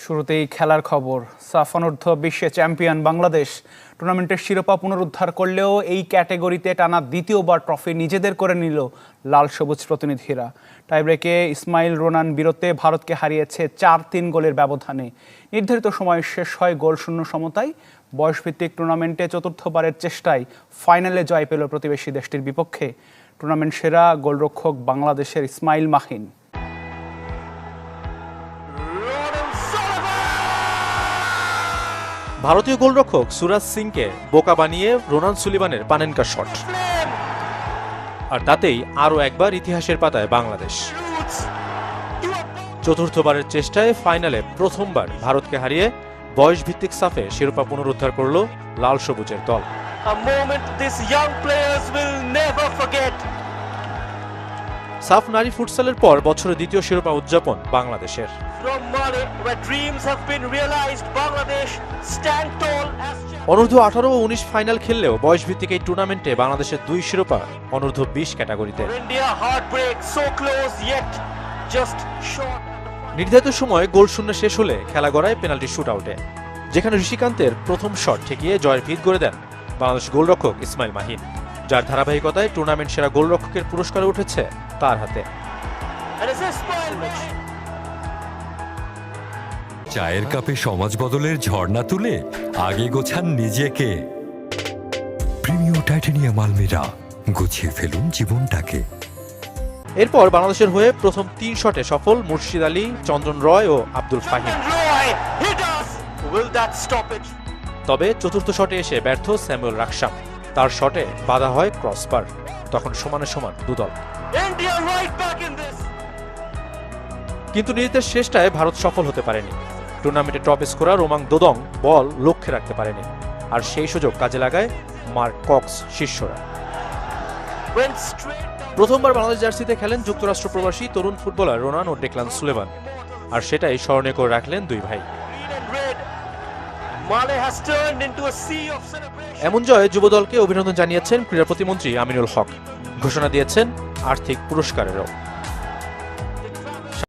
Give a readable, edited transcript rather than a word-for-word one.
শুরুতেই খেলার খবর। সাফ অনূর্ধ্ব বিশ্বে চ্যাম্পিয়ন বাংলাদেশ টুর্নামেন্টের শিরোপা পুনরুদ্ধার করলেও এই ক্যাটাগরিতে টানা দ্বিতীয়বার ট্রফি নিজেদের করে নিল লাল সবুজ প্রতিনিধিরা। টাইব্রেকে ইসমাইল রোনান বীরত্বে ভারতকে হারিয়েছে 4-3 গোলের ব্যবধানে। নির্ধারিত সময় শেষ হয় গোলশূন্য সমতায়। বয়সভিত্তিক টুর্নামেন্টে চতুর্থবারের চেষ্টায় ফাইনালে জয় পেল প্রতিবেশী দেশটির বিপক্ষে। টুর্নামেন্ট সেরা গোলরক্ষক বাংলাদেশের ইসমাইল মাহিন। ভারতীয় গোলরক্ষক সুরাজ সিংকে বোকা বানিয়ে রোনান সুলিভানের পানেনকা শট, আর তাতেই আরও একবার ইতিহাসের পাতায় বাংলাদেশ। চতুর্থবারের চেষ্টায় ফাইনালে প্রথমবার ভারতকে হারিয়ে বয়সভিত্তিক সাফে শিরোপা পুনরুদ্ধার করল লাল সবুজের দল। সাফ নারী ফুটসালের পর বছরের দ্বিতীয় শিরোপা উদযাপন বাংলাদেশের। অনূর্ধ্ব 18 ও 19 ফাইনাল খেললেও বয়সভিত্তিক এই টুর্নামেন্টে বাংলাদেশের 2 শিরোপা অনূর্ধ্ব 20 ক্যাটাগরিতে। নির্ধারিত সময় গোলশূন্য শেষ হলে খেলা গড়ায় পেনাল্টি শুট আউটে, যেখানে ঋষিকান্তের প্রথম শট ঠেকিয়ে জয়ের ভিত গড়ে দেন বাংলাদেশ গোলরক্ষক ইসমাইল মাহিন, যার ধারাবাহিকতায় টুর্নামেন্ট সেরা গোলরক্ষকের পুরস্কার উঠেছে তার হাতে। চায়ের কাপে সমাজ বদলের ঝর্ণা তুলে আগে গোছান নিজেকে। প্রিমিয়াম টাইটানিয়াম আলমিরা, গুছিয়ে ফেলুন জীবনটাকে। এরপর বাংলাদেশের হয়ে প্রথম 3 শটে সফল মুর্শিদ আলী, চন্দন রয় ও আব্দুল ফাহিম। তবে চতুর্থ শটে এসে ব্যর্থ স্যামুয়েল রাকসাম। তার শটে বাধা হয় ক্রসবার। তখন সমানে সমান দুদল। কিন্তু নিজেদের শেষটায় ভারত সফল হতে পারেনি। টুর্নামেন্টে টপ স্কোরার রোমাং দোদং বল লক্ষ্যে রাখতে পারেনি, আর সেই সুযোগ কাজে লাগায় মার্ক কক্স শিষ্যরা। প্রথমবার বাংলাদেশ জার্সিতে খেলেন যুক্তরাষ্ট্র প্রবাসী তরুণ ফুটবলার রোনান ও ডেকলান সুলেভান, আর সেটাই স্মরণীয় করে রাখলেন দুই ভাই। এমন জয়ে যুবদলকে অভিনন্দন জানিয়েছেন ক্রীড়া প্রতিমন্ত্রী আমিনুল হক। ঘোষণা দিয়েছেন আর্থিক পুরস্কারেরও।